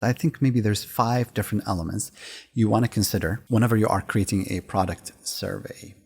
I think maybe there's 5 different elements you want to consider whenever you are creating a product survey.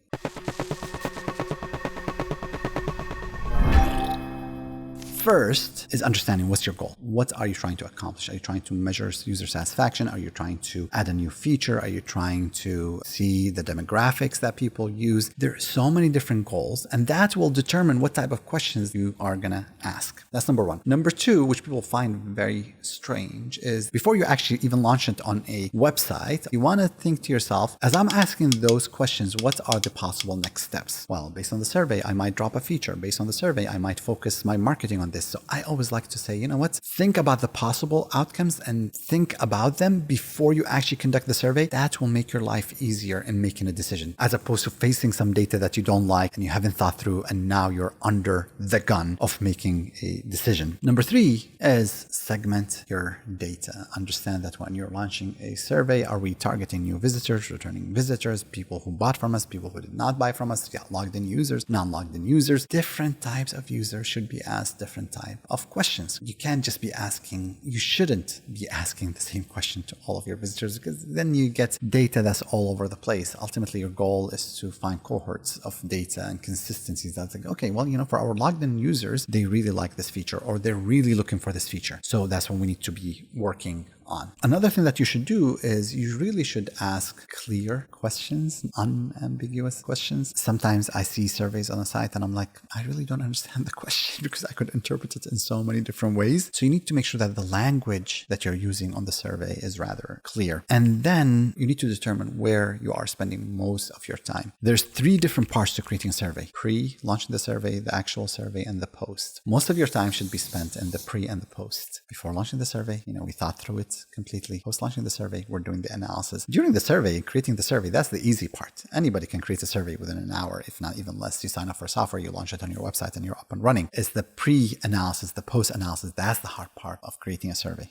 First is understanding what's your goal. What are you trying to accomplish? Are you trying to measure user satisfaction? Are you trying to add a new feature? Are you trying to see the demographics that people use? There are so many different goals, and that will determine what type of questions you are going to ask. That's number 1. Number 2, which people find very strange, is before you actually even launch it on a website, you want to think to yourself, as I'm asking those questions, what are the possible next steps? Well, based on the survey, I might drop a feature. Based on the survey, I might focus my marketing on this. So I always like to say, you know what? Think about the possible outcomes and think about them before you actually conduct the survey. That will make your life easier in making a decision, as opposed to facing some data that you don't like and you haven't thought through, and now you're under the gun of making a decision. Number 3 is segment your data. Understand that when you're launching a survey, are we targeting new visitors, returning visitors, people who bought from us, people who did not buy from us, logged in users, non-logged in users? Different types of users should be asked different type of questions. You can't just be asking, you shouldn't be asking the same question to all of your visitors, because then you get data that's all over the place. Ultimately, your goal is to find cohorts of data and consistencies that's like, okay, well, for our logged in users, they really like this feature, or they're really looking for this feature. So that's what we need to be working on. Another thing that you should do is you really should ask clear questions, unambiguous questions. Sometimes I see surveys on the site and I'm like, I really don't understand the question because I could interpret it in so many different ways. So you need to make sure that the language that you're using on the survey is rather clear. And then you need to determine where you are spending most of your time. There's 3 different parts to creating a survey: pre-launching the survey, the actual survey, and the post. Most of your time should be spent in the pre and the post. Before launching the survey, we thought through it completely. Post launching the survey, we're doing the analysis. During the survey, creating the survey, that's the easy part. Anybody can create a survey within an hour, if not even less. You sign up for software, you launch it on your website, and you're up and running. It's the pre-analysis, the post-analysis, that's the hard part of creating a survey.